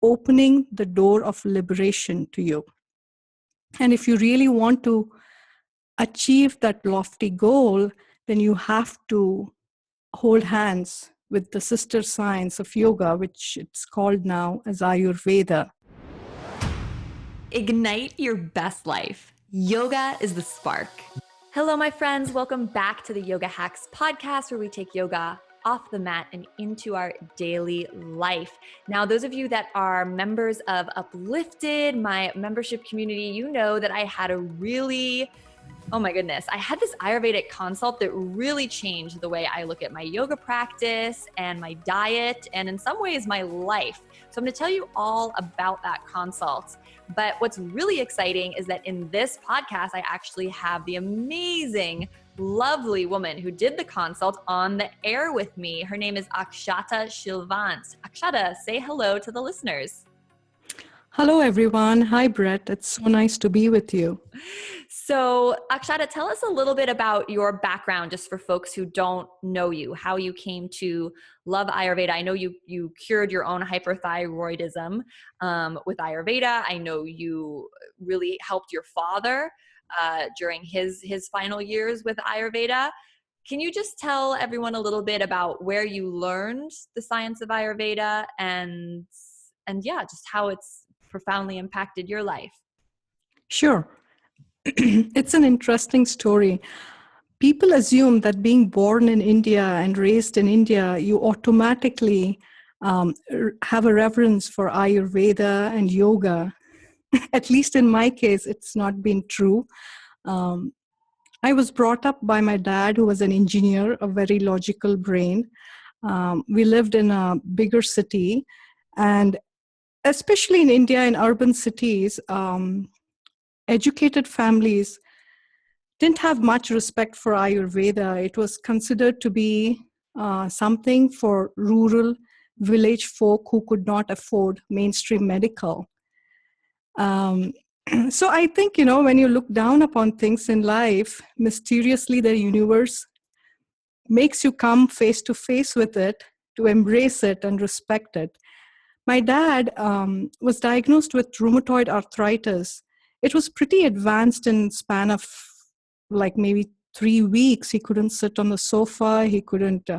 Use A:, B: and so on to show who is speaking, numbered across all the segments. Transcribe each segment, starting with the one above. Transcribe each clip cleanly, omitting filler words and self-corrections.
A: opening the door of liberation to you. And if you really want to achieve that lofty goal, then you have to hold hands with the sister science of yoga, which it's called now as Ayurveda.
B: Ignite your best life. Yoga is the spark. Hello, my friends. Welcome back to the YogaHacks Podcast, where we take yoga off the mat and into our daily life. Now, those of you that are members of Uplifted, my membership community, you know that I had I had this Ayurvedic consult that really changed the way I look at my yoga practice and my diet, and in some ways my life. So I'm going to tell you all about that consult. But what's really exciting is that in this podcast, I actually have the amazing, lovely woman who did the consult on the air with me. Her name is Akshata Shilvant. Akshata, say hello to the listeners.
A: Hello, everyone. Hi, Brett. It's so nice to be with you.
B: So, Akshata, tell us a little bit about your background, just for folks who don't know you, how you came to love Ayurveda. I know you cured your own hyperthyroidism with Ayurveda. I know you really helped your father during his final years with Ayurveda. Can you just tell everyone a little bit about where you learned the science of Ayurveda and just how it's profoundly impacted your life?
A: Sure. It's an interesting story. People assume that being born in India and raised in India, you automatically have a reverence for Ayurveda and yoga. At least in my case, it's not been true. I was brought up by my dad, who was an engineer, a very logical brain. We lived in a bigger city, and especially in India, in urban cities, educated families didn't have much respect for Ayurveda. It was considered to be something for rural village folk who could not afford mainstream medical. So I think, when you look down upon things in life, mysteriously the universe makes you come face to face with it, to embrace it and respect it. My dad was diagnosed with rheumatoid arthritis. It was pretty advanced in span of like maybe 3 weeks. He couldn't sit on the sofa. He couldn't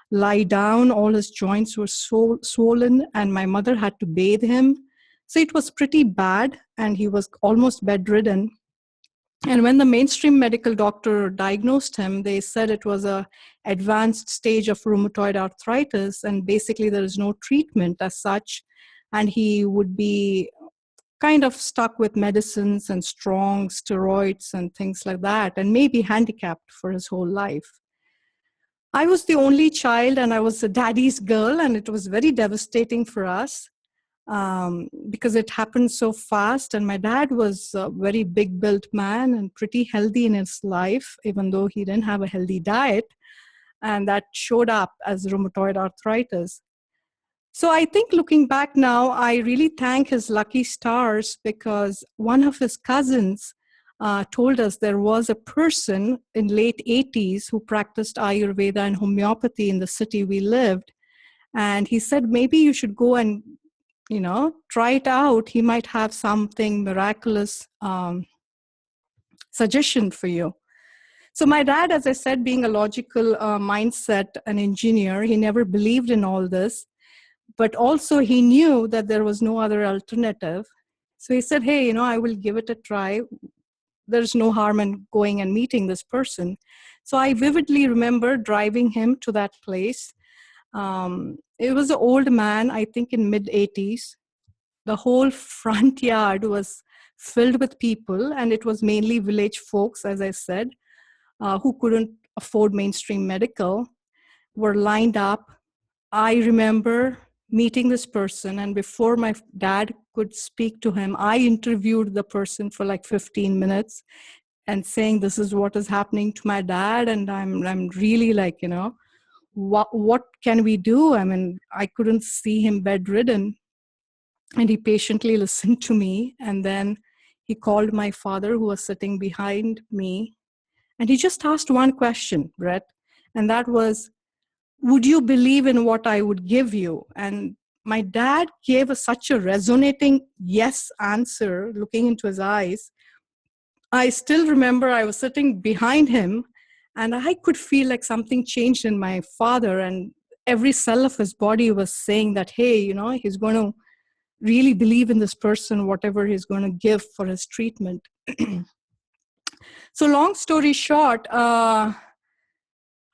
A: lie down. All his joints were so swollen, and my mother had to bathe him. So it was pretty bad, and he was almost bedridden. And when the mainstream medical doctor diagnosed him, they said it was a advanced stage of rheumatoid arthritis, and basically there is no treatment as such, and he would be kind of stuck with medicines and strong steroids and things like that, and maybe handicapped for his whole life. I was the only child, and I was a daddy's girl, and it was very devastating for us because it happened so fast. And my dad was a very big-built man and pretty healthy in his life, even though he didn't have a healthy diet, and that showed up as rheumatoid arthritis. So I think looking back now, I really thank his lucky stars, because one of his cousins told us there was a person in late 80s who practiced Ayurveda and homeopathy in the city we lived. And he said, maybe you should go and, try it out. He might have something miraculous suggestion for you. So my dad, as I said, being a logical mindset, an engineer, he never believed in all this. But also he knew that there was no other alternative. So he said, hey, I will give it a try. There's no harm in going and meeting this person. So I vividly remember driving him to that place. It was an old man, I think in mid-80s. The whole front yard was filled with people, and it was mainly village folks, as I said, who couldn't afford mainstream medical, were lined up. I remember meeting this person, and before my dad could speak to him, I interviewed the person for like 15 minutes and saying, this is what is happening to my dad, and I'm really like, what can we do? I mean, I couldn't see him bedridden. And he patiently listened to me, and then he called my father, who was sitting behind me, and he just asked one question, Brett, and that was, would you believe in what I would give you? And my dad gave such a resonating yes answer, looking into his eyes. I still remember I was sitting behind him and I could feel like something changed in my father, and every cell of his body was saying that, hey, he's going to really believe in this person, whatever he's going to give for his treatment. So long story short, I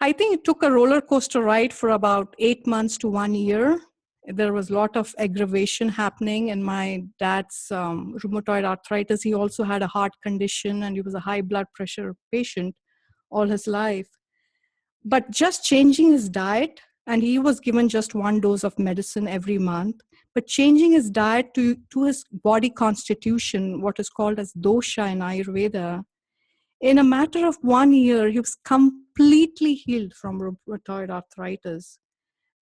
A: think it took a roller coaster ride for about 8 months to 1 year. There was a lot of aggravation happening in my dad's rheumatoid arthritis. He also had a heart condition and he was a high blood pressure patient all his life. But just changing his diet, and he was given just 1 dose of medicine every month, but changing his diet to his body constitution, what is called as dosha in Ayurveda, in a matter of 1 year, he was completely healed from rheumatoid arthritis.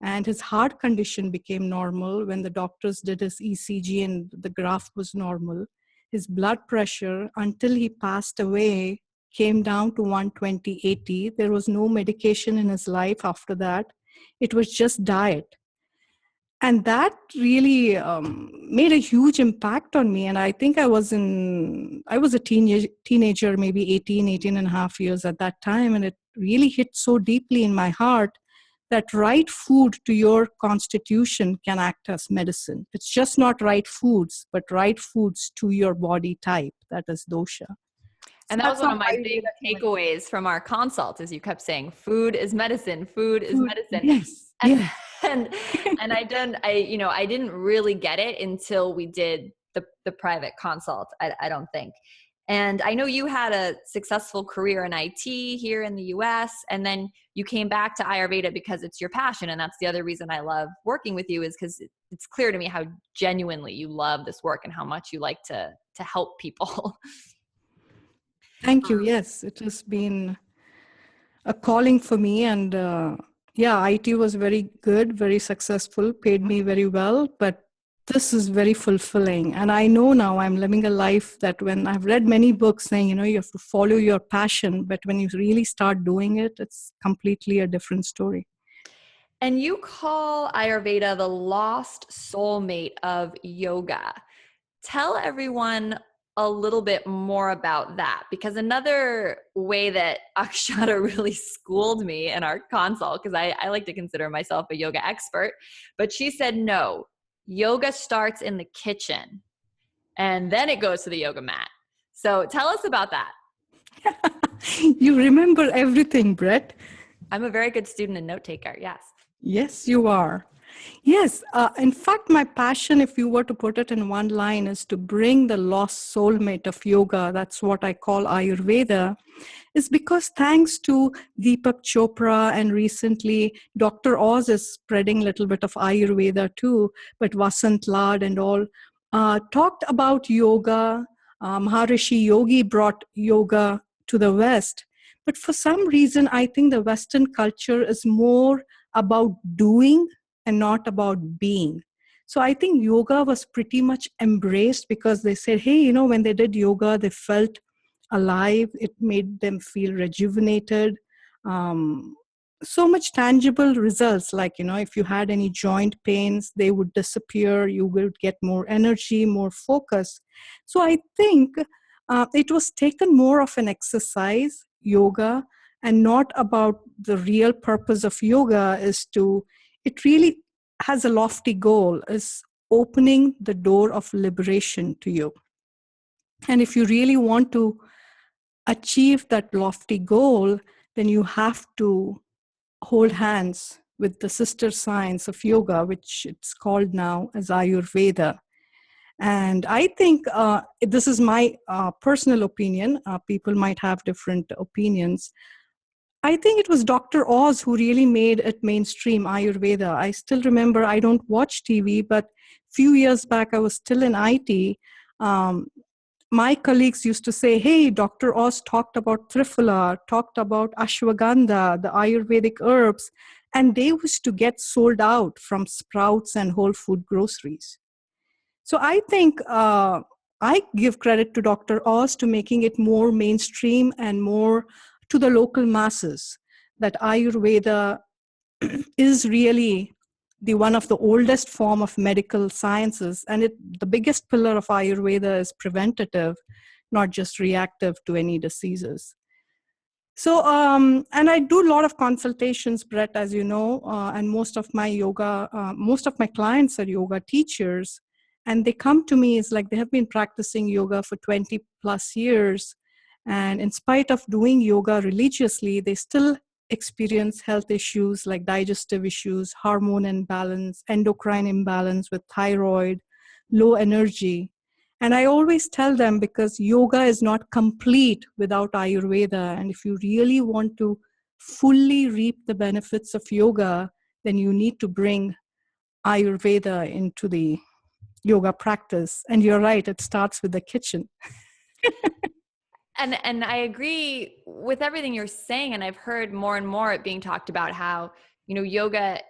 A: And his heart condition became normal when the doctors did his ECG and the graph was normal. His blood pressure, until he passed away, came down to 120/80. There was no medication in his life after that. It was just diet. And that really made a huge impact on me. And I think I was a teenager, maybe 18 and a half years at that time. And it really hit so deeply in my heart that right food to your constitution can act as medicine. It's just not right foods, but right foods to your body type. That is dosha.
B: And that was one of my big takeaways from our consult, is you kept saying, food is medicine, food is medicine.
A: Yes.
B: And I didn't really get it until we did the private consult, I don't think. And I know you had a successful career in IT here in the US, and then you came back to Ayurveda because it's your passion. And that's the other reason I love working with you, is because it's clear to me how genuinely you love this work and how much you like to help people.
A: Thank you. Yes, it has been a calling for me. And IT was very good, very successful, paid me very well, but this is very fulfilling. And I know now I'm living a life that, when I've read many books saying, you have to follow your passion, but when you really start doing it, it's completely a different story.
B: And you call Ayurveda the lost soulmate of yoga. Tell everyone a little bit more about that, because another way that Akshata really schooled me in our consult, because I like to consider myself a yoga expert, but she said, no, yoga starts in the kitchen and then it goes to the yoga mat. So tell us about that.
A: You remember everything, Brett.
B: I'm a very good student and note taker. Yes.
A: Yes, you are. Yes. In fact, my passion, if you were to put it in one line, is to bring the lost soulmate of yoga. That's what I call Ayurveda. Is because thanks to Deepak Chopra, and recently Dr. Oz is spreading a little bit of Ayurveda too, but Vasant Lad and all talked about yoga. Maharishi Yogi brought yoga to the West. But for some reason, I think the Western culture is more about doing and not about being. So I think yoga was pretty much embraced because they said, hey, when they did yoga, they felt alive. It made them feel rejuvenated. So much tangible results, like, if you had any joint pains, they would disappear. You would get more energy, more focus. So I think it was taken more of an exercise, yoga, and not about the real purpose of yoga it really has a lofty goal, is opening the door of liberation to you. And if you really want to achieve that lofty goal, then you have to hold hands with the sister science of yoga, which it's called now as Ayurveda. And I think this is my personal opinion. People might have different opinions. I think it was Dr. Oz who really made it mainstream, Ayurveda. I still remember, I don't watch TV, but a few years back, I was still in IT. My colleagues used to say, hey, Dr. Oz talked about Triphala, talked about Ashwagandha, the Ayurvedic herbs, and they used to get sold out from Sprouts and Whole Food groceries. So I think I give credit to Dr. Oz to making it more mainstream and more to the local masses, that Ayurveda is really the one of the oldest form of medical sciences, and the biggest pillar of Ayurveda is preventative, not just reactive to any diseases. So, and I do a lot of consultations, Brett, as you know, and most of my clients are yoga teachers, and they come to me, it's like they have been practicing yoga for 20 plus years. And in spite of doing yoga religiously, they still experience health issues like digestive issues, hormone imbalance, endocrine imbalance with thyroid, low energy. And I always tell them, because yoga is not complete without Ayurveda. And if you really want to fully reap the benefits of yoga, then you need to bring Ayurveda into the yoga practice. And you're right, it starts with the kitchen.
B: And I agree with everything you're saying. And I've heard more and more it being talked about how, yoga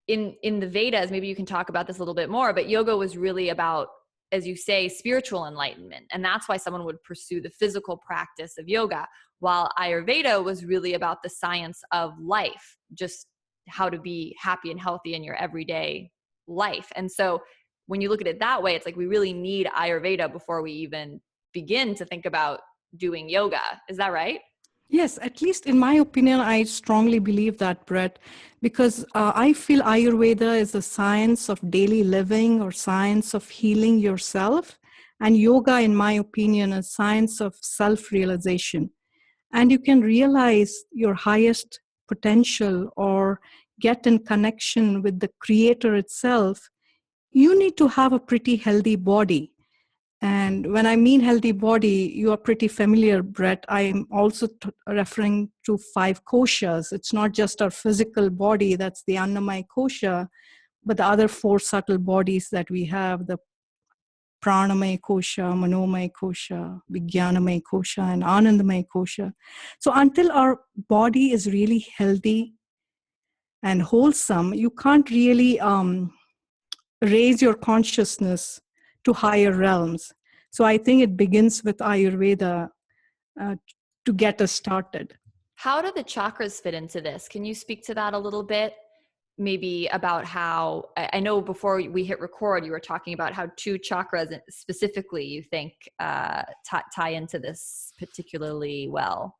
B: in the Vedas, maybe you can talk about this a little bit more, but yoga was really about, as you say, spiritual enlightenment. And that's why someone would pursue the physical practice of yoga, while Ayurveda was really about the science of life, just how to be happy and healthy in your everyday life. And so when you look at it that way, it's like we really need Ayurveda before we even begin to think about doing yoga. Is that right?
A: Yes, at least in my opinion, I strongly believe that, Brett, because I feel Ayurveda is a science of daily living or science of healing yourself. And yoga, in my opinion, is science of self-realization. And you can realize your highest potential or get in connection with the creator itself. You need to have a pretty healthy body. And when I mean healthy body, you are pretty familiar, Brett. I'm also referring to 5 koshas. It's not just our physical body, that's the Annamaya kosha, but the other 4 subtle bodies that we have, the Pranamaya kosha, Manomaya kosha, Vijnanamaya kosha, and Anandamaya kosha. So until our body is really healthy and wholesome, you can't really raise your consciousness to higher realms. So I think it begins with Ayurveda to get us started.
B: How do the chakras fit into this? Can you speak to that a little bit? Maybe about how, I know before we hit record, you were talking about how 2 chakras specifically you think tie into this particularly well.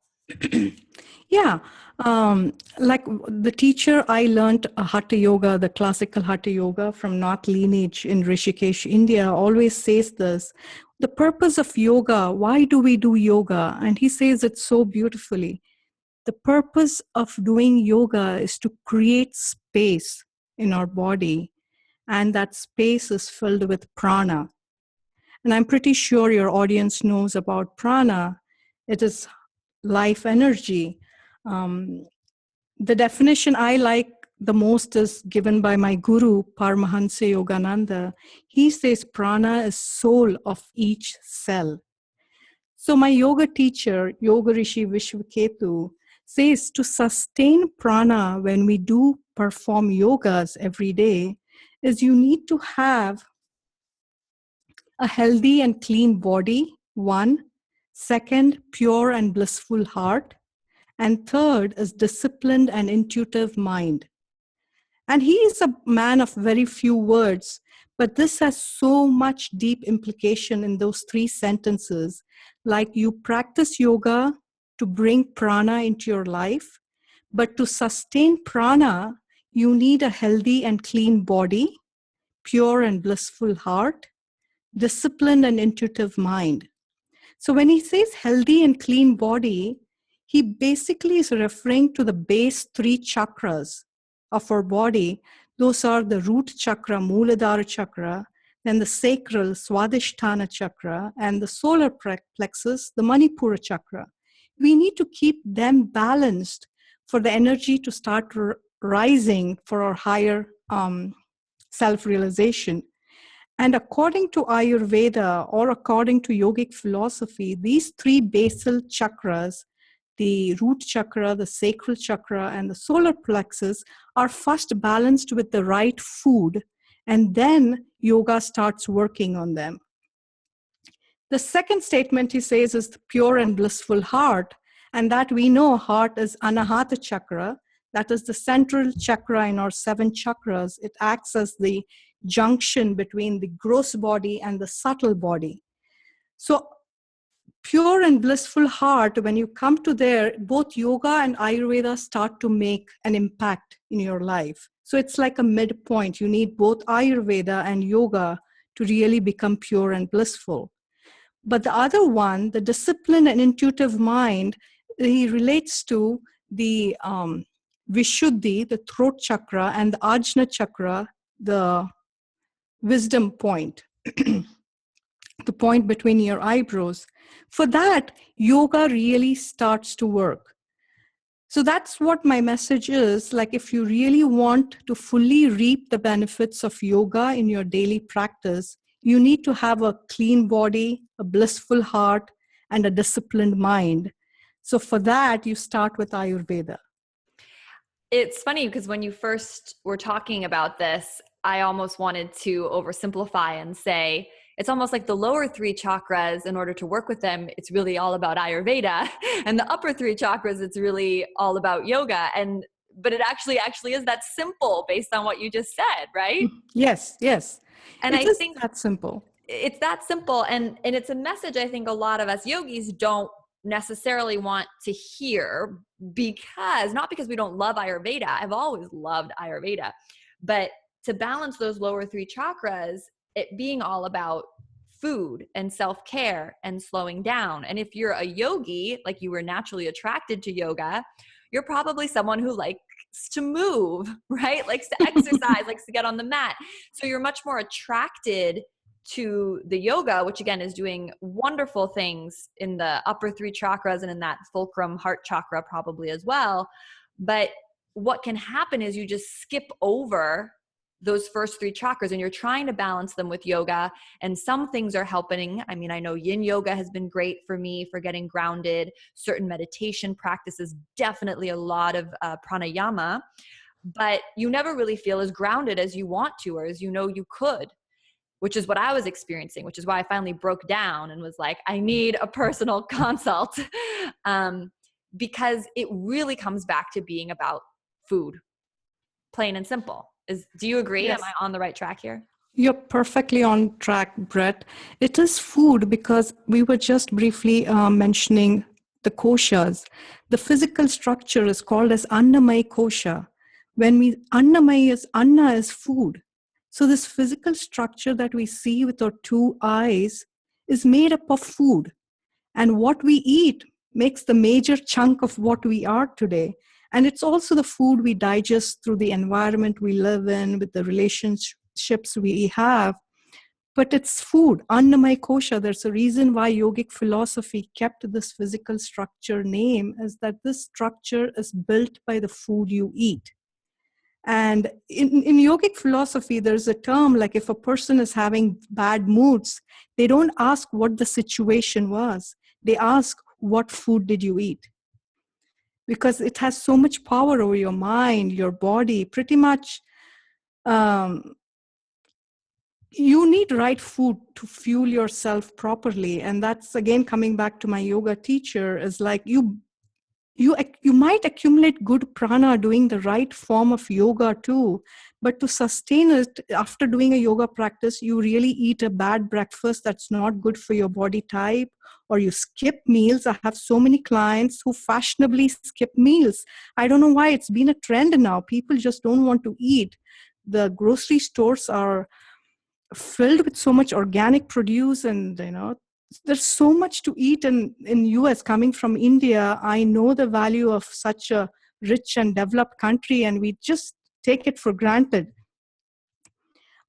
A: Yeah. Like the teacher, I learned Hatha Yoga, the classical Hatha Yoga from North lineage in Rishikesh, India, always says this. The purpose of yoga, why do we do yoga? And he says it so beautifully. The purpose of doing yoga is to create space in our body. And that space is filled with prana. And I'm pretty sure your audience knows about prana. It is life energy. The definition I like the most is given by my guru, Paramahansa Yogananda. He says prana is soul of each cell. So my yoga teacher, Yoga Rishi Vishwaketu, says to sustain prana when we do perform yogas every day is you need to have a healthy and clean body, 1. Second, pure and blissful heart. And third is disciplined and intuitive mind. And he is a man of very few words, but this has so much deep implication in those 3 sentences. Like you practice yoga to bring prana into your life, but to sustain prana, you need a healthy and clean body, pure and blissful heart, disciplined and intuitive mind. So when he says healthy and clean body, he basically is referring to the base 3 chakras of our body. Those are the root chakra, Muladhara chakra, then the sacral, Swadhisthana chakra, and the solar plexus, the Manipura chakra. We need to keep them balanced for the energy to start rising for our higher self-realization. And according to Ayurveda or according to yogic philosophy, these 3 basal chakras, the root chakra, the sacral chakra, and the solar plexus, are first balanced with the right food, and then yoga starts working on them. The second statement he says is the pure and blissful heart, and that we know heart is Anahata chakra, That is the central chakra in our 7 chakras. It acts as the junction between the gross body and the subtle body. So pure and blissful heart, when you come to there, both yoga and Ayurveda start to make an impact in your life. So it's like a midpoint. You need both Ayurveda and yoga to really become pure and blissful. But the other one, the disciplined and intuitive mind, he relates to the Vishuddhi, the throat chakra, and the Ajna chakra, the wisdom point, the point between your eyebrows. For that, yoga really starts to work. So that's what my message is. Like, if you really want to fully reap the benefits of yoga in your daily practice, you need to have a clean body, a blissful heart, and a disciplined mind. So for that, you start with Ayurveda.
B: It's funny because when you first were talking about this, I almost wanted to oversimplify and say, it's almost like the lower 3 chakras, in order to work with them, it's really all about Ayurveda. And the upper 3 chakras, it's really all about yoga. But it actually is that simple based on what you just said, right?
A: Yes.
B: And
A: I think that simple.
B: It's that simple. And it's a message I think a lot of us yogis don't necessarily want to hear, not because we don't love Ayurveda. I've always loved Ayurveda, but to balance those lower 3 chakras, it being all about food and self-care and slowing down. And if you're a yogi, like you were naturally attracted to yoga, you're probably someone who likes to move, right? Likes to exercise, likes to get on the mat. So you're much more attracted to the yoga, which again is doing wonderful things in the upper 3 chakras and in that fulcrum heart chakra probably as well. But what can happen is you just skip over those first 3 chakras and you're trying to balance them with yoga, and some things are helping. I mean, I know yin yoga has been great for me for getting grounded. Certain meditation practices, definitely a lot of pranayama, but you never really feel as grounded as you want to or as you know you could, which is what I was experiencing, which is why I finally broke down and was like, I need a personal consult, because it really comes back to being about food, plain and simple. Do you agree?
A: Yes.
B: Am I on the right track here?
A: You're perfectly on track, Brett. It is food, because we were just briefly mentioning the koshas. The physical structure is called as Annamaya kosha. Anna is food. So this physical structure that we see with our 2 eyes is made up of food. And what we eat makes the major chunk of what we are today. And it's also the food we digest through the environment we live in, with the relationships we have. But it's food, Annamaya kosha. There's a reason why yogic philosophy kept this physical structure name, is that this structure is built by the food you eat. And in yogic philosophy, there's a term like, if a person is having bad moods, they don't ask what the situation was. They ask, what food did you eat? Because it has so much power over your mind, your body, pretty much. You need right food to fuel yourself properly. And that's, again, coming back to my yoga teacher, is like, you might accumulate good prana doing the right form of yoga too, but to sustain it after doing a yoga practice, you really eat a bad breakfast that's not good for your body type, or you skip meals. I have so many clients who fashionably skip meals. I don't know why. It's been a trend now. People just don't want to eat. The grocery stores are filled with so much organic produce, and there's so much to eat in US. Coming from India, I know the value of such a rich and developed country, and we just take it for granted.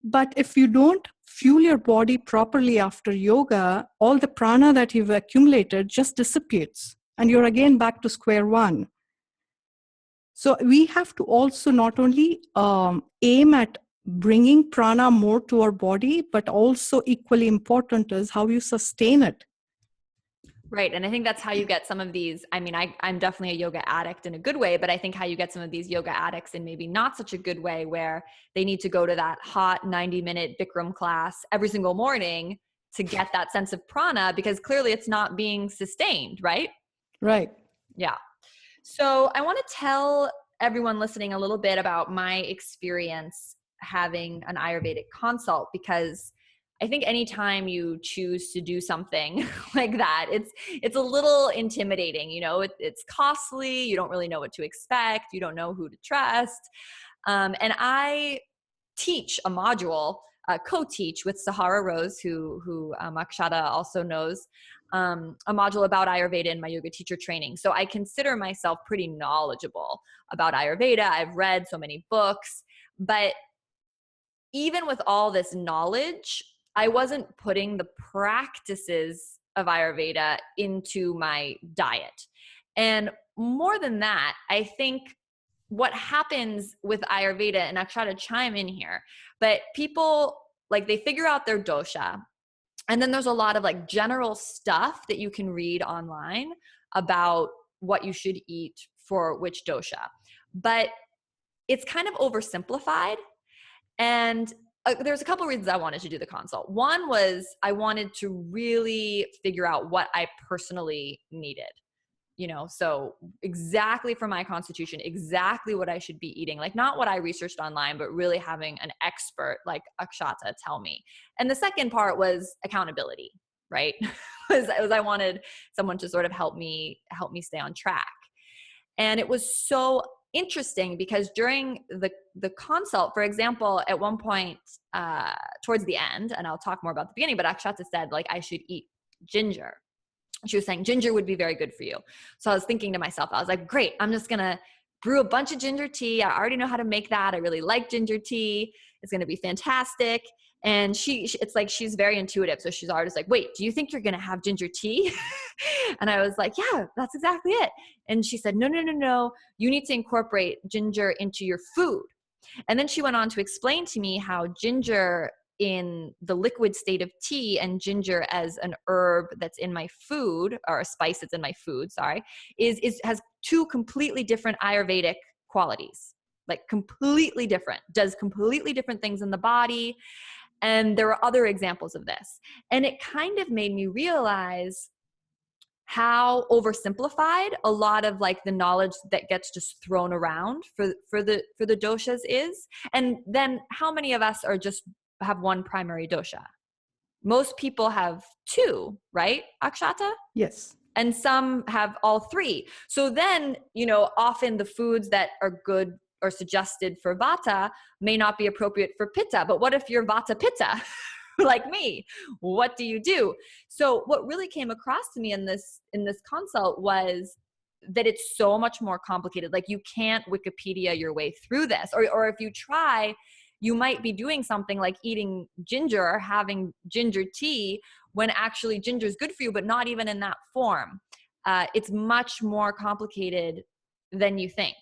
A: But if you don't fuel your body properly after yoga, all the prana that you've accumulated just dissipates, and you're again back to square one. So we have to also not only aim at bringing prana more to our body, but also equally important is how you sustain it.
B: Right. And I think that's how you get some of these. I mean, I'm definitely a yoga addict in a good way, but I think how you get some of these yoga addicts in maybe not such a good way, where they need to go to that hot 90-minute Bikram class every single morning to get that sense of prana, because clearly it's not being sustained, right?
A: Right.
B: Yeah. So I want to tell everyone listening a little bit about my experience having an Ayurvedic consult, because I think anytime you choose to do something like that, it's a little intimidating. You know, it's costly. You don't really know what to expect. You don't know who to trust. And I teach a module, co-teach with Sahara Rose, who Akshata also knows, a module about Ayurveda in my yoga teacher training. So I consider myself pretty knowledgeable about Ayurveda. I've read so many books, but even with all this knowledge, I wasn't putting the practices of Ayurveda into my diet. And more than that, I think what happens with Ayurveda, and I'll try to chime in here, but people, like, they figure out their dosha, and then there's a lot of like general stuff that you can read online about what you should eat for which dosha. But it's kind of oversimplified. And there's a couple of reasons I wanted to do the consult. One was I wanted to really figure out what I personally needed, you know, so exactly for my constitution, exactly what I should be eating, like not what I researched online, but really having an expert like Akshata tell me. And the second part was accountability, right? was I wanted someone to sort of help me stay on track. And it was so interesting because during the consult, for example, at one point towards the end, and I'll talk more about the beginning, but Akshata said like I should eat ginger. She was saying ginger would be very good for you. So I was thinking to myself, I was like, great, I'm just going to brew a bunch of ginger tea. I already know how to make that. I really like ginger tea. It's going to be fantastic. And it's like, she's very intuitive. So she's always like, wait, do you think you're going to have ginger tea? And I was like, yeah, that's exactly it. And she said, no. You need to incorporate ginger into your food. And then she went on to explain to me how ginger in the liquid state of tea and ginger as an herb that's in my food, or a spice that's in my food, has two completely different Ayurvedic qualities, like completely different, does completely different things in the body. And there are other examples of this. And it kind of made me realize how oversimplified a lot of like the knowledge that gets just thrown around for the doshas is. And then how many of us are just have one primary dosha? Most people have two, right, Akshata?
A: Yes.
B: And some have all three. So then, you know, often the foods that are good or suggested for vata may not be appropriate for pitta. But what if you're vata pitta like me? What do you do? So what really came across to me in this consult was that it's so much more complicated. Like you can't Wikipedia your way through this, or if you try, you might be doing something like eating ginger or having ginger tea when actually ginger is good for you, but not even in that form. It's much more complicated than you think.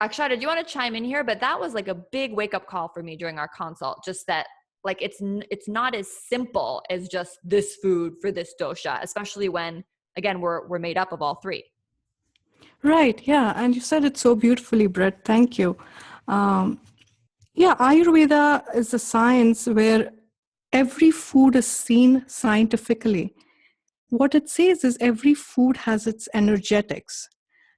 B: Akshata, do you want to chime in here? But that was like a big wake-up call for me during our consult, just that like it's not as simple as just this food for this dosha, especially when, again, we're made up of all three.
A: Right, yeah. And you said it so beautifully, Brett. Thank you. Yeah, Ayurveda is a science where every food is seen scientifically. What it says is every food has its energetics.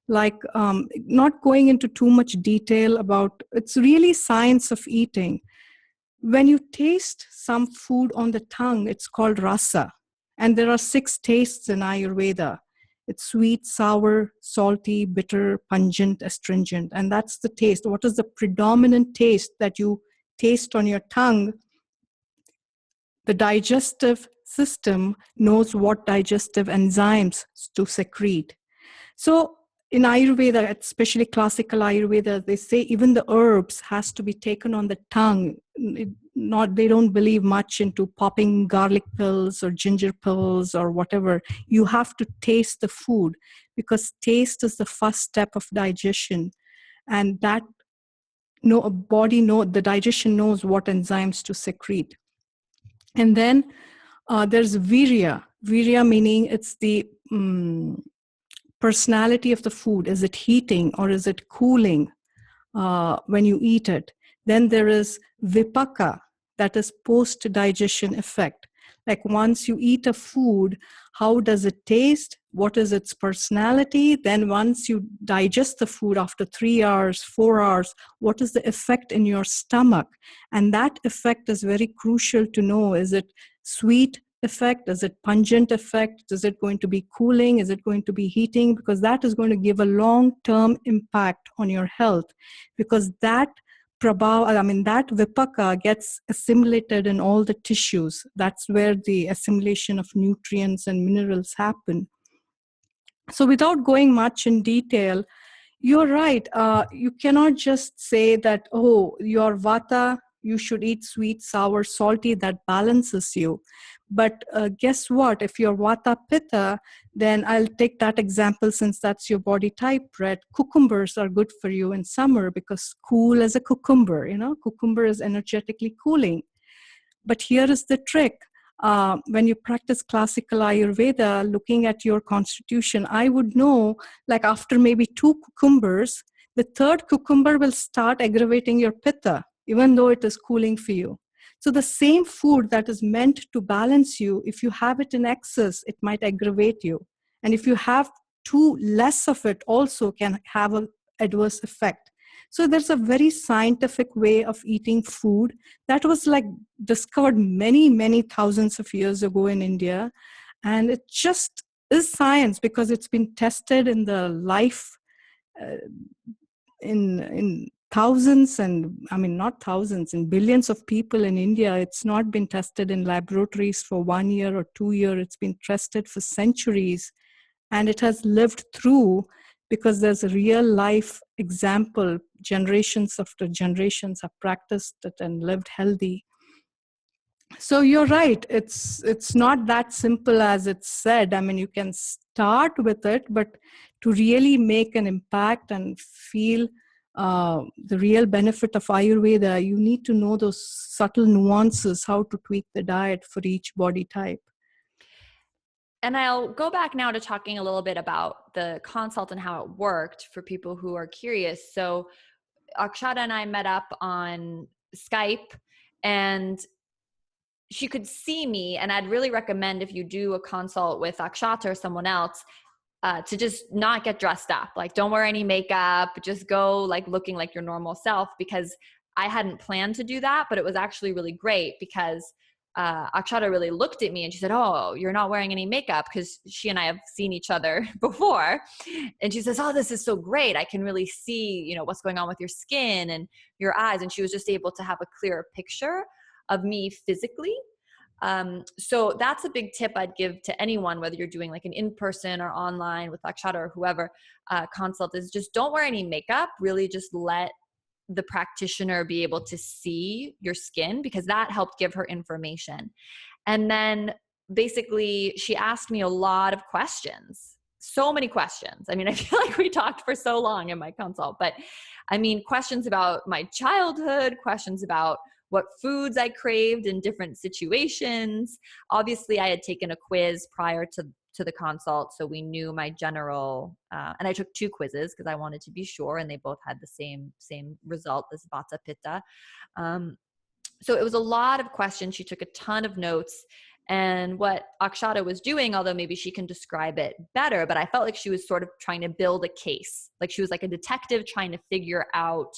A: Like not going into too much detail about, it's really science of eating. When you taste some food on the tongue, it's called rasa. And there are 6 tastes in Ayurveda. It's sweet, sour, salty, bitter, pungent, astringent. And that's the taste. What is the predominant taste that you taste on your tongue? The digestive system knows what digestive enzymes to secrete. So in Ayurveda, especially classical Ayurveda, they say even the herbs has to be taken on the tongue. They don't believe much into popping garlic pills or ginger pills or whatever. You have to taste the food because taste is the first step of digestion. And that the digestion knows what enzymes to secrete. And then there's virya. Virya meaning it's the personality of the food. Is it heating or is it cooling when you eat it? Then there is vipaka, that is post-digestion effect. Like once you eat a food, how does it taste? what is its personality. Then once you digest the food after 3 hours, 4 hours, what is the effect in your stomach? And that effect is very crucial to know. Is it sweet effect? Is it pungent effect? Is it going to be cooling? Is it going to be heating? Because that is going to give a long-term impact on your health, because that that vipaka gets assimilated in all the tissues. That's where the assimilation of nutrients and minerals happen. So without going much in detail, you're right. You cannot just say that, oh, your vata, you should eat sweet, sour, salty, that balances you. But guess what? If you're vata pitta, then I'll take that example since that's your body type, Brett. Cucumbers are good for you in summer because cool as a cucumber, cucumber is energetically cooling. But here is the trick. When you practice classical Ayurveda, looking at your constitution, I would know, like after maybe 2 cucumbers, the 3rd cucumber will start aggravating your pitta, even though it is cooling for you. So the same food that is meant to balance you, if you have it in excess, it might aggravate you. And if you have too less of it, also can have an adverse effect. So there's a very scientific way of eating food that was like discovered many, many thousands of years ago in India. And it just is science because it's been tested in the life in thousands and, not thousands, in billions of people in India. It's not been tested in laboratories for 1 year or 2 years. It's been tested for centuries. And it has lived through because there's a real life example. Generations after generations have practiced it and lived healthy. So you're right. It's not that simple as it's said. You can start with it, but to really make an impact and feel the real benefit of Ayurveda, you need to know those subtle nuances, how to tweak the diet for each body type.
B: And I'll go back now to talking a little bit about the consult and how it worked for people who are curious. So Akshata and I met up on Skype, and she could see me. And I'd really recommend, if you do a consult with Akshata or someone else, to just not get dressed up. Like, don't wear any makeup, just go like looking like your normal self, because I hadn't planned to do that, but it was actually really great because Akshata really looked at me and she said, oh, you're not wearing any makeup, because she and I have seen each other before. And she says, oh, this is so great. I can really see, what's going on with your skin and your eyes. And she was just able to have a clearer picture of me physically. So that's a big tip I'd give to anyone, whether you're doing like an in-person or online with Akshata or whoever consult, is just don't wear any makeup. Really just let the practitioner be able to see your skin, because that helped give her information. And then basically she asked me a lot of questions, so many questions. I feel like we talked for so long in my consult, but questions about my childhood, questions about what foods I craved in different situations. Obviously I had taken a quiz prior to the consult, so we knew my general, and I took 2 quizzes because I wanted to be sure, and they both had the same result, this Vata Pitta. So it was a lot of questions. She took a ton of notes, and what Akshata was doing, although maybe she can describe it better, but I felt like she was sort of trying to build a case. Like she was like a detective trying to figure out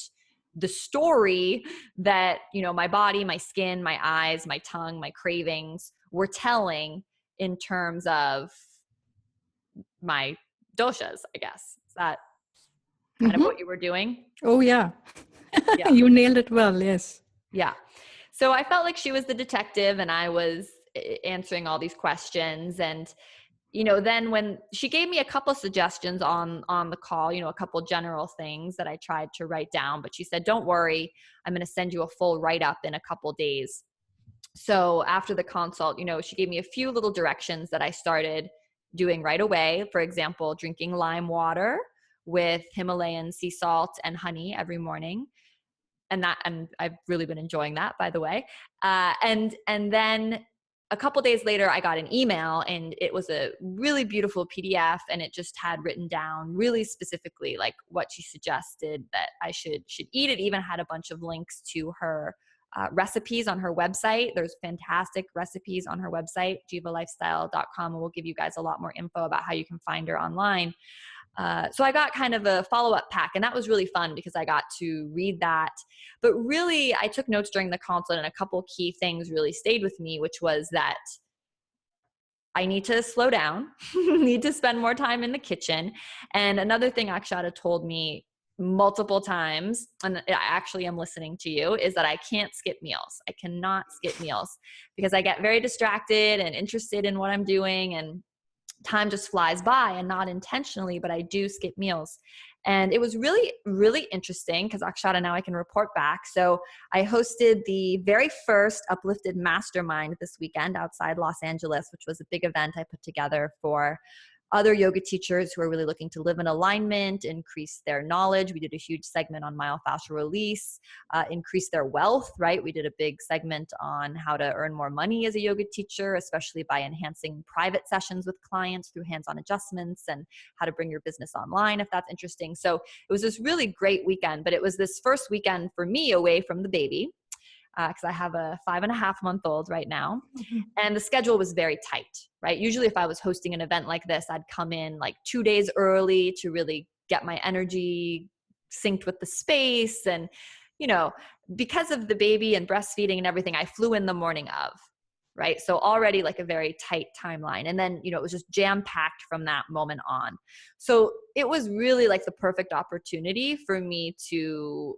B: the story that, my body, my skin, my eyes, my tongue, my cravings were telling in terms of my doshas, I guess. Is that kind of what you were doing?
A: Oh, yeah. You nailed it well. Yes.
B: Yeah. So I felt like she was the detective and I was answering all these questions. And, then when she gave me a couple suggestions on the call, a couple general things that I tried to write down, but she said, don't worry, I'm going to send you a full write-up in a couple days. So after the consult, she gave me a few little directions that I started doing right away. For example, drinking lime water with Himalayan sea salt and honey every morning. And I've really been enjoying that, by the way. And then a couple days later, I got an email, and it was a really beautiful PDF, and it just had written down really specifically like what she suggested that I should eat. It even had a bunch of links to her recipes on her website. There's fantastic recipes on her website, jivalifestyle.com, and we'll give you guys a lot more info about how you can find her online. So I got kind of a follow-up pack, and that was really fun because I got to read that. But really, I took notes during the consult, and a couple key things really stayed with me, which was that I need to slow down, need to spend more time in the kitchen. And another thing Akshata told me multiple times, and I actually am listening to you, is that I can't skip meals. I cannot skip meals because I get very distracted and interested in what I'm doing, and time just flies by, and not intentionally, but I do skip meals. And it was really, really interesting because Akshata, now I can report back. So I hosted the very first Uplifted Mastermind this weekend outside Los Angeles, which was a big event I put together for other yoga teachers who are really looking to live in alignment, increase their knowledge. We did a huge segment on myofascial release, increase their wealth, right? We did a big segment on how to earn more money as a yoga teacher, especially by enhancing private sessions with clients through hands-on adjustments, and how to bring your business online if that's interesting. So it was this really great weekend, but it was this first weekend for me away from the baby, because I have a 5.5-month-old right now. And the schedule was very tight, right? Usually if I was hosting an event like this, I'd come in like 2 days early to really get my energy synced with the space. And, you know, because of the baby and breastfeeding and everything, I flew in the morning of, right? So already like a very tight timeline. And then, you know, it was just jam-packed from that moment on. So it was really like the perfect opportunity for me to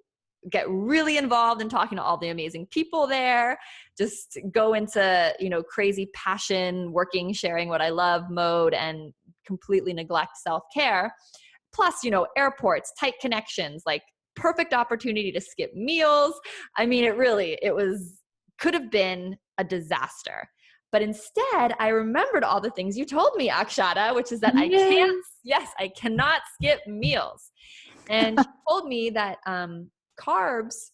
B: get really involved in talking to all the amazing people there, just go into, you know, crazy passion, working, sharing what I love mode, and completely neglect self-care. Plus, you know, airports, tight connections, like perfect opportunity to skip meals. I mean, could have been a disaster. But instead, I remembered all the things you told me, Akshata, which is that I cannot skip meals. And she told me that, carbs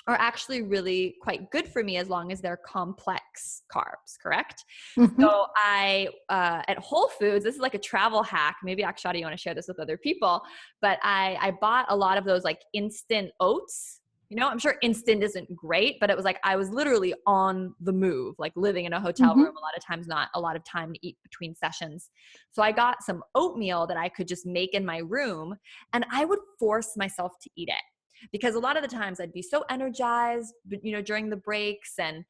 B: are actually really quite good for me as long as they're complex carbs, correct? So I, at Whole Foods, this is like a travel hack. Maybe Akshata, you want to share this with other people, but I bought a lot of those like instant oats. You know, I'm sure instant isn't great, but it was like, I was literally on the move, like living in a hotel room, a lot of times, not a lot of time to eat between sessions. So I got some oatmeal that I could just make in my room, and I would force myself to eat it. Because a lot of the times I'd be so energized, you know, during the breaks, and,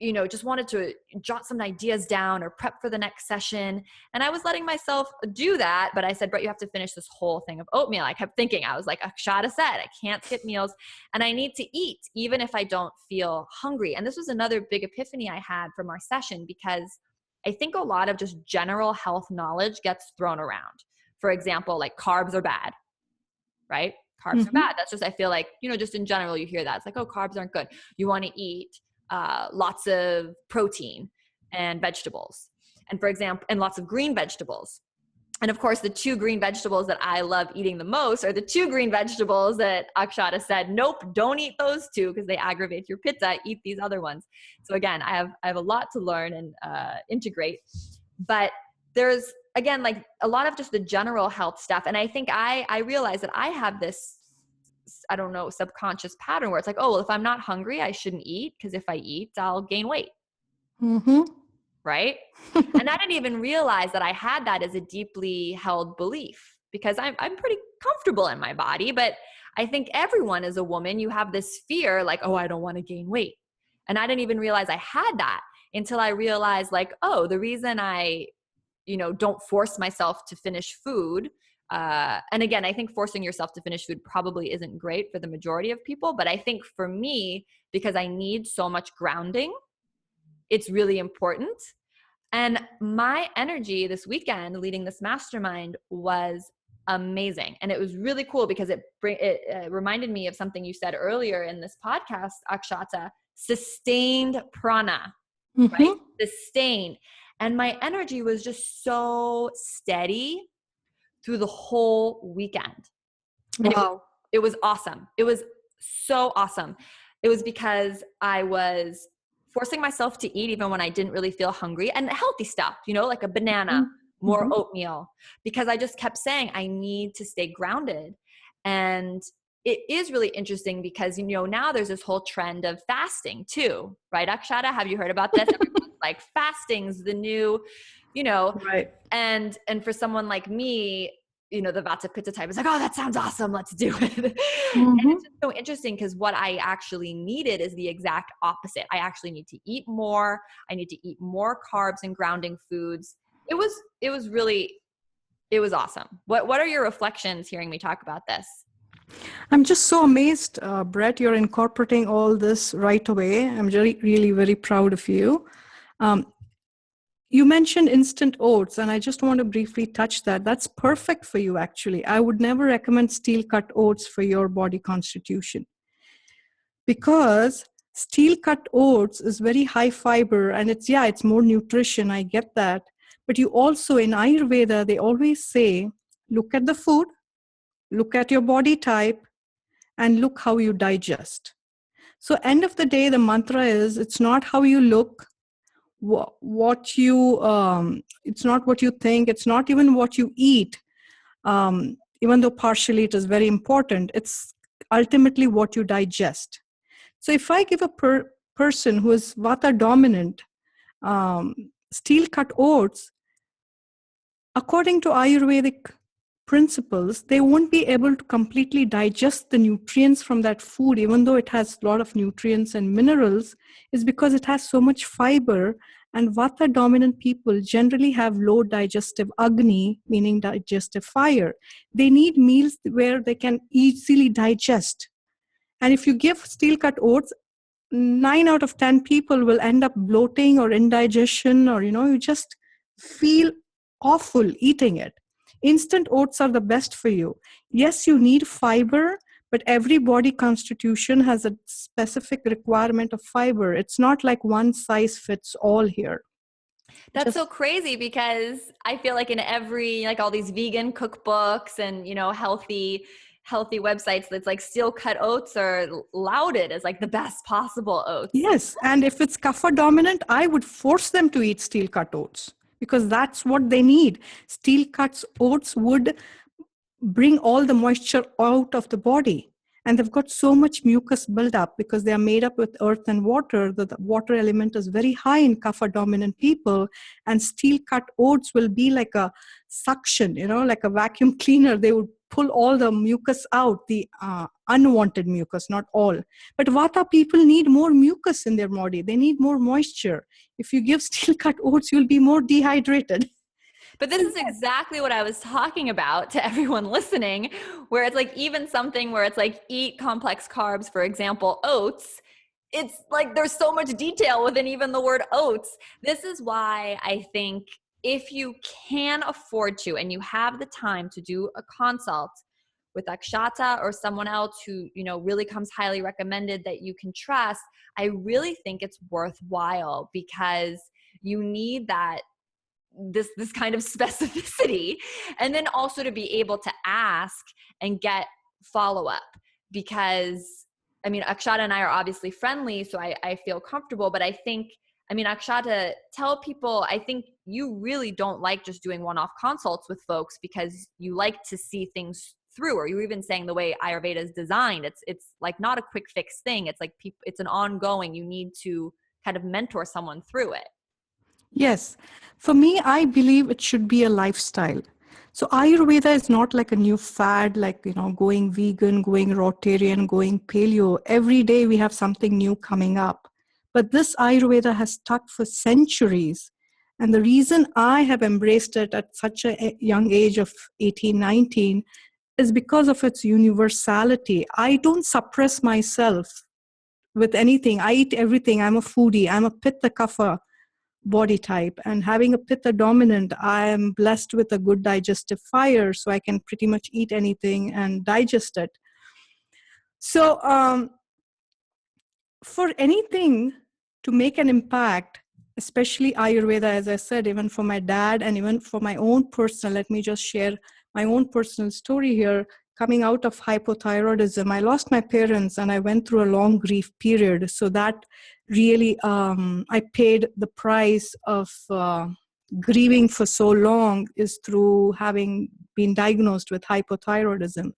B: you know, just wanted to jot some ideas down or prep for the next session. And I was letting myself do that. But I said, Brett, you have to finish this whole thing of oatmeal. I kept thinking, I was like, Akshata said, I can't skip meals, and I need to eat even if I don't feel hungry. And this was another big epiphany I had from our session, because I think a lot of just general health knowledge gets thrown around. For example, like carbs are bad, right? Carbs are bad. That's just, I feel like, you know, just in general, you hear that. It's like, oh, carbs aren't good. You want to eat lots of protein and vegetables. And for example, and lots of green vegetables. And of course, the 2 green vegetables that I love eating the most are the 2 green vegetables that Akshata said, nope, don't eat those 2 because they aggravate your pitta. Eat these other ones. So again, I have a lot to learn and integrate. But there's, again, like a lot of just the general health stuff. And I think I realized that I have this, I don't know, subconscious pattern where it's like, oh, well, if I'm not hungry, I shouldn't eat, because if I eat, I'll gain weight. Right? And I didn't even realize that I had that as a deeply held belief, because I'm pretty comfortable in my body. But I think everyone as a woman, you have this fear like, oh, I don't want to gain weight. And I didn't even realize I had that until I realized like, oh, the reason I, you know, don't force myself to finish food. And again, I think forcing yourself to finish food probably isn't great for the majority of people. But I think for me, because I need so much grounding, it's really important. And my energy this weekend leading this mastermind was amazing. And it was really cool because it reminded me of something you said earlier in this podcast, Akshata, sustained prana, right? Sustained. And my energy was just so steady through the whole weekend. Wow. It was awesome. It was so awesome. It was because I was forcing myself to eat even when I didn't really feel hungry, and healthy stuff, you know, like a banana, more oatmeal, because I just kept saying I need to stay grounded. And it is really interesting because, now there's this whole trend of fasting too, right? Akshata, have you heard about this? Everyone's like, fasting's the new,
A: Right.
B: and for someone like me, the Vata Pitta type is like, oh, that sounds awesome. Let's do it. And it's just so interesting because what I actually needed is the exact opposite. I actually need to eat more. I need to eat more carbs and grounding foods. It was awesome. What are your reflections hearing me talk about this?
A: I'm just so amazed, Brett, you're incorporating all this right away. I'm really very proud of you. You mentioned instant oats, and I just want to briefly touch that. That's perfect for you, actually. I would never recommend steel cut oats for your body constitution, because steel cut oats is very high fiber, and it's more nutrition. I get that. But you also, in Ayurveda, they always say, look at the food, look at your body type, and look how you digest. So end of the day, the mantra is, it's not how you look, what you it's not what you think, it's not even what you eat, even though partially it is very important. It's ultimately what you digest. So if I give a person who is vata dominant steel cut oats, according to Ayurvedic principles, they won't be able to completely digest the nutrients from that food, even though it has a lot of nutrients and minerals, is because it has so much fiber. And Vata dominant people generally have low digestive Agni, meaning digestive fire. They need meals where they can easily digest. And if you give steel cut oats, 9 out of 10 people will end up bloating or indigestion, or you just feel awful eating it. Instant oats are the best for you. Yes, you need fiber, but every body constitution has a specific requirement of fiber. It's not like one size fits all here.
B: That's so crazy, because I feel like in every, like all these vegan cookbooks and, healthy websites, that's like steel cut oats are lauded as like the best possible oats.
A: Yes. And if it's kapha dominant, I would force them to eat steel cut oats, because that's what they need. Steel cut oats would bring all the moisture out of the body. And they've got so much mucus built up because they are made up with earth and water. The water element is very high in kapha dominant people. And steel cut oats will be like a suction, like a vacuum cleaner. They would pull all the mucus out, the unwanted mucus, not all. But vata people need more mucus in their body. They need more moisture. If you give steel cut oats, you'll be more dehydrated.
B: But this is exactly what I was talking about to everyone listening, where it's like, even something where it's like, eat complex carbs, for example, oats. It's like, there's so much detail within even the word oats. This is why I think if you can afford to, and you have the time to do a consult with Akshata or someone else who, really comes highly recommended that you can trust, I really think it's worthwhile, because you need this kind of specificity, and then also to be able to ask and get follow-up, because Akshata and I are obviously friendly, so I feel comfortable. But I think, Akshata, tell people, I think you really don't like just doing one-off consults with folks, because you like to see things through, or you're even saying the way Ayurveda is designed, it's like not a quick fix thing. It's like it's an ongoing, you need to kind of mentor someone through it.
A: Yes. For me, I believe it should be a lifestyle. So Ayurveda is not like a new fad, like, going vegan, going Rotarian, going paleo. Every day we have something new coming up. But this Ayurveda has stuck for centuries. And the reason I have embraced it at such a young age of 18, 19 is because of its universality. I don't suppress myself with anything. I eat everything. I'm a foodie. I'm a Pitta Kapha body type, and having a Pitta dominant, I am blessed with a good digestive fire, so I can pretty much eat anything and digest it. So for anything to make an impact, especially Ayurveda, as I said, even for my dad and even for my own personal, let me just share my own personal story here. Coming out of hypothyroidism, I lost my parents and I went through a long grief period. So that really, I paid the price of grieving for so long, is through having been diagnosed with hypothyroidism.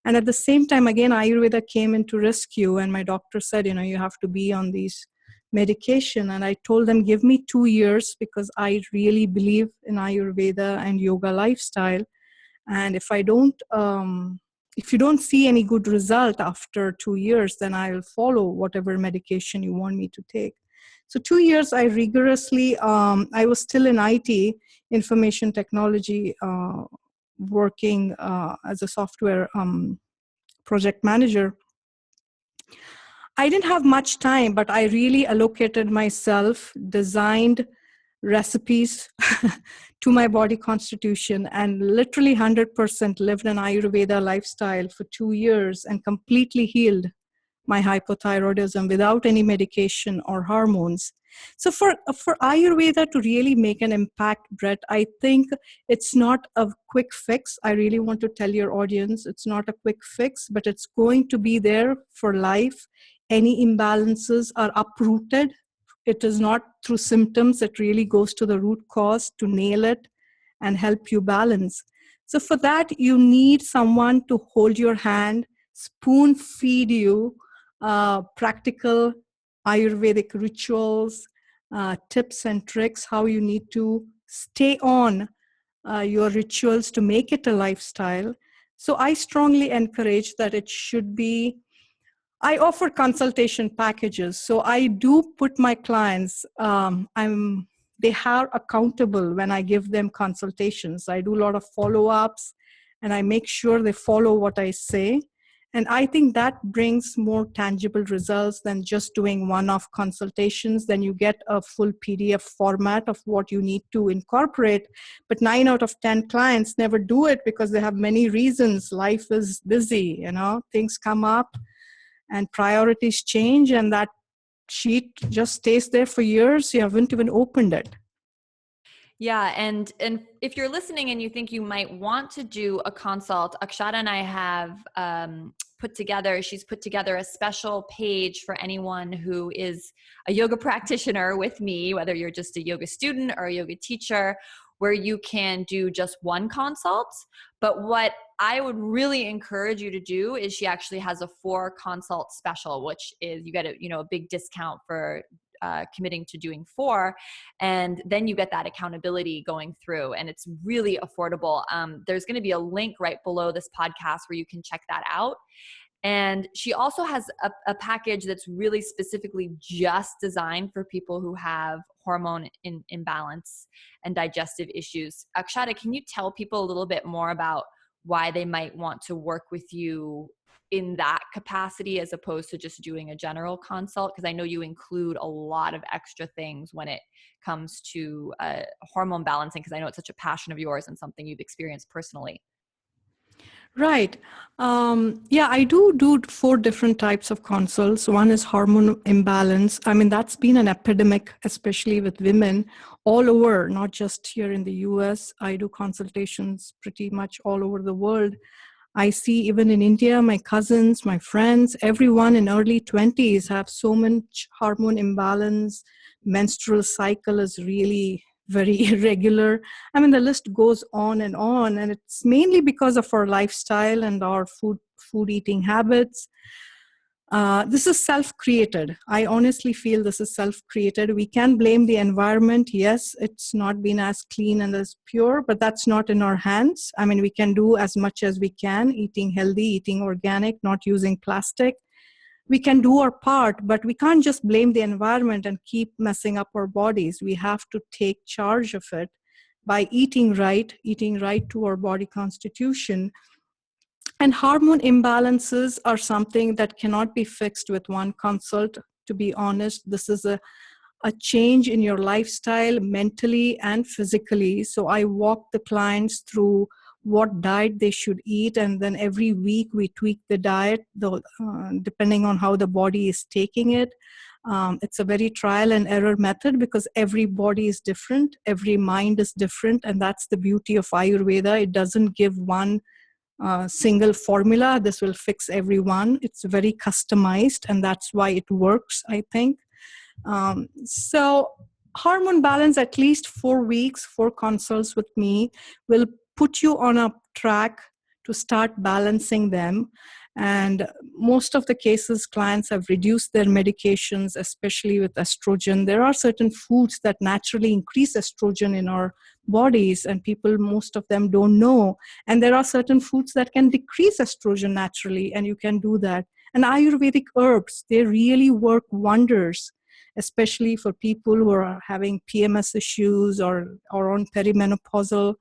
A: And at the same time, again, Ayurveda came into rescue, and my doctor said, you have to be on these medication. And I told them, give me 2 years, because I really believe in Ayurveda and yoga lifestyle. And if you don't see any good result after 2 years, then I'll follow whatever medication you want me to take. So 2 years, I rigorously, I was still in IT, information technology, working as a software project manager. I didn't have much time, but I really allocated myself, designed recipes to my body constitution, and literally 100% lived an Ayurveda lifestyle for 2 years and completely healed my hypothyroidism without any medication or hormones. So for Ayurveda to really make an impact, Brett, I think it's not a quick fix. I really want to tell your audience it's not a quick fix, but it's going to be there for life. Any imbalances are uprooted. It is not through symptoms. It really goes to the root cause to nail it and help you balance. So for that, you need someone to hold your hand, spoon feed you practical Ayurvedic rituals, tips and tricks, how you need to stay on your rituals to make it a lifestyle. So I strongly encourage that it should be. I offer consultation packages. So I do put my clients, they are accountable when I give them consultations. I do a lot of follow-ups, and I make sure they follow what I say. And I think that brings more tangible results than just doing one-off consultations. Then you get a full PDF format of what you need to incorporate. But 9 out of 10 clients never do it because they have many reasons. Life is busy, things come up and priorities change, and that sheet just stays there for years. You haven't even opened it.
B: Yeah. And if you're listening and you think you might want to do a consult, Akshata and I have she's put together a special page for anyone who is a yoga practitioner with me, whether you're just a yoga student or a yoga teacher, where you can do just one consult. But what I would really encourage you to do is she actually has a 4 consult special, which is you get a big discount for committing to doing 4, and then you get that accountability going through, and it's really affordable. There's going to be a link right below this podcast where you can check that out. And she also has a package that's really specifically just designed for people who have hormone imbalance and digestive issues. Akshata, can you tell people a little bit more about why they might want to work with you in that capacity as opposed to just doing a general consult? Because I know you include a lot of extra things when it comes to hormone balancing, because I know it's such a passion of yours and something you've experienced personally.
A: Right. I do 4 different types of consults. One is hormone imbalance. That's been an epidemic, especially with women all over, not just here in the US. I do consultations pretty much all over the world. I see even in India, my cousins, my friends, everyone in early 20s have so much hormone imbalance. Menstrual cycle is really very irregular. The list goes on, and it's mainly because of our lifestyle and our food eating habits. This is self-created. I honestly feel this is self-created. We can blame the environment. Yes, it's not been as clean and as pure, but that's not in our hands. We can do as much as we can, eating healthy, eating organic, not using plastic. We can do our part, but we can't just blame the environment and keep messing up our bodies. We have to take charge of it by eating right to our body constitution. And hormone imbalances are something that cannot be fixed with one consult. To be honest, this is a change in your lifestyle, mentally and physically. So I walk the clients through what diet they should eat, and then every week we tweak the diet depending on how the body is taking it. It's a very trial and error method because every body is different, every mind is different, and that's the beauty of Ayurveda. It doesn't give one single formula. This will fix everyone. It's very customized, and that's why it works, I think. So hormone balance, at least 4 weeks, 4 consults with me will put you on a track to start balancing them. And most of the cases, clients have reduced their medications, especially with estrogen. There are certain foods that naturally increase estrogen in our bodies, and most of them don't know. And there are certain foods that can decrease estrogen naturally, and you can do that. And Ayurvedic herbs, they really work wonders, especially for people who are having PMS issues or on perimenopausal.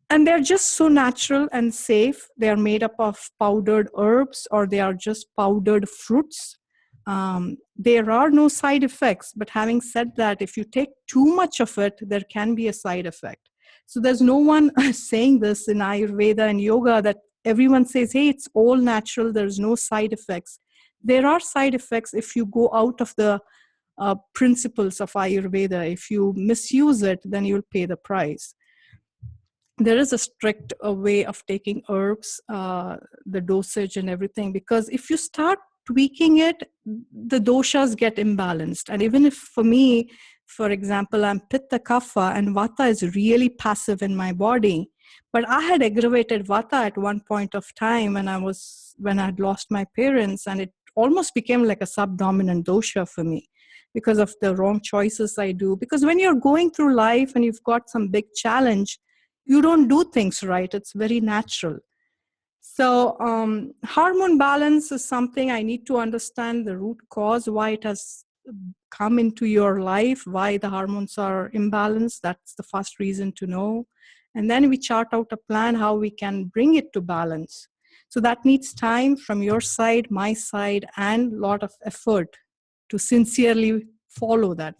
A: And they're just so natural and safe. They are made up of powdered herbs, or they are just powdered fruits. There are no side effects. But having said that, if you take too much of it, there can be a side effect. So there's no one saying this in Ayurveda and yoga that everyone says, hey, it's all natural, there's no side effects. There are side effects if you go out of the principles of Ayurveda. If you misuse it, then you'll pay the price. There is a strict way of taking herbs, the dosage and everything, because if you start tweaking it, the doshas get imbalanced. And even if for me, for example, I'm Pitta Kapha and Vata is really passive in my body, but I had aggravated Vata at one point of time when I had lost my parents, and it almost became like a subdominant dosha for me because of the wrong choices I do. Because when you're going through life and you've got some big challenge, you don't do things right. It's very natural. So hormone balance is something I need to understand the root cause, why it has come into your life, why the hormones are imbalanced. That's the first reason to know. And then we chart out a plan how we can bring it to balance. So that needs time from your side, my side, and a lot of effort to sincerely follow that.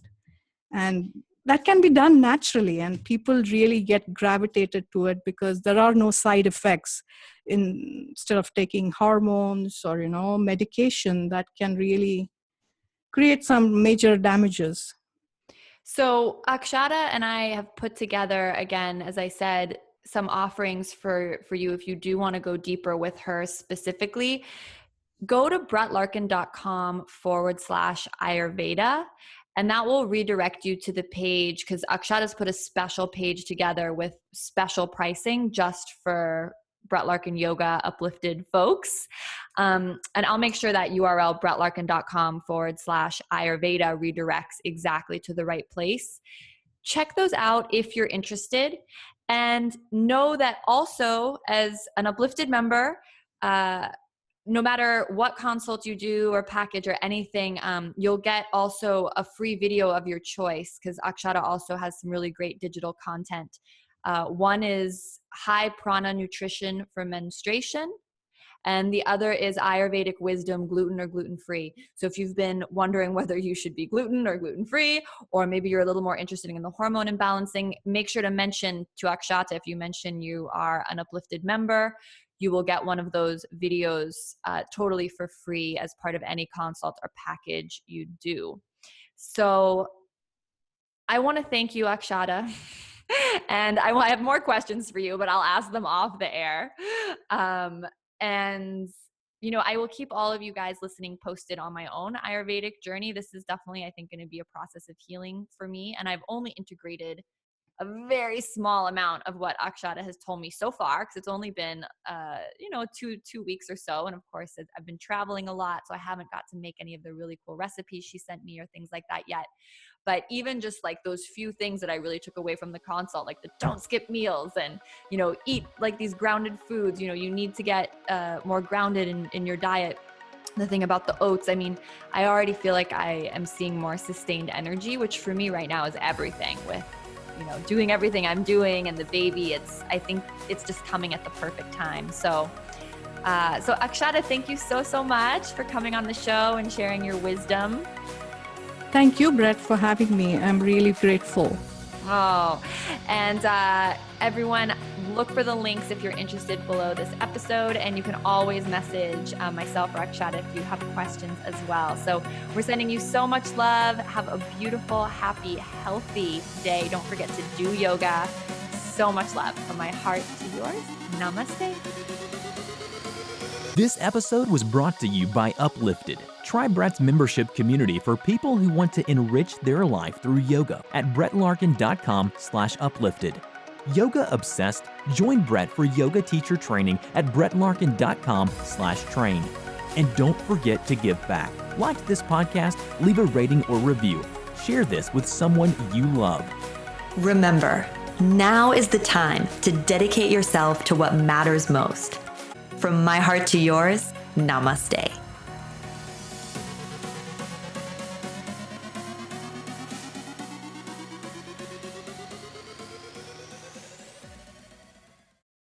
A: And that can be done naturally, and people really get gravitated to it because there are no side effects instead of taking hormones or, medication that can really create some major damages.
B: So Akshata and I have put together, again, as I said, some offerings for you if you do want to go deeper with her specifically. Go to BrettLarkin.com/Ayurveda, and that will redirect you to the page, because Akshata's put a special page together with special pricing just for Brett Larkin Yoga Uplifted folks. And I'll make sure that URL BrettLarkin.com/Ayurveda redirects exactly to the right place. Check those out if you're interested. And know that also, as an Uplifted member, no matter what consult you do or package or anything, you'll get also a free video of your choice, because Akshata also has some really great digital content. One is high prana nutrition for menstruation, and the other is Ayurvedic wisdom, gluten or gluten-free. So if you've been wondering whether you should be gluten or gluten-free, or maybe you're a little more interested in the hormone imbalancing, make sure to mention to Akshata, if you mention you are an Uplifted member, you will get one of those videos totally for free as part of any consult or package you do. So I want to thank you, Akshata. And I have more questions for you, but I'll ask them off the air. And, I will keep all of you guys listening posted on my own Ayurvedic journey. This is definitely, I think, going to be a process of healing for me. And I've only integrated a very small amount of what Akshata has told me so far, because it's only been, 2 weeks or so. And of course, I've been traveling a lot, so I haven't got to make any of the really cool recipes she sent me or things like that yet. But even just like those few things that I really took away from the consult, like the don't skip meals and, eat like these grounded foods, you need to get more grounded in your diet. The thing about the oats, I already feel like I am seeing more sustained energy, which for me right now is everything, with doing everything I'm doing and the baby. I think it's just coming at the perfect time. So Akshata, thank you so much for coming on the show and sharing your wisdom.
A: Thank you, Brett, for having me. I'm really grateful.
B: Oh, and everyone, look for the links if you're interested below this episode, and you can always message myself or Akshata if you have questions as well. So we're sending you so much love. Have a beautiful, happy, healthy day. Don't forget to do yoga. So much love from my heart to yours. Namaste.
C: This episode was brought to you by Uplifted. Try Brett's membership community for people who want to enrich their life through yoga at BrettLarkin.com/uplifted. Yoga obsessed? Join Brett for yoga teacher training at brettlarkin.com/train. And don't forget to give back. Like this podcast, leave a rating or review. Share this with someone you love.
D: Remember, now is the time to dedicate yourself to what matters most. From my heart to yours, namaste.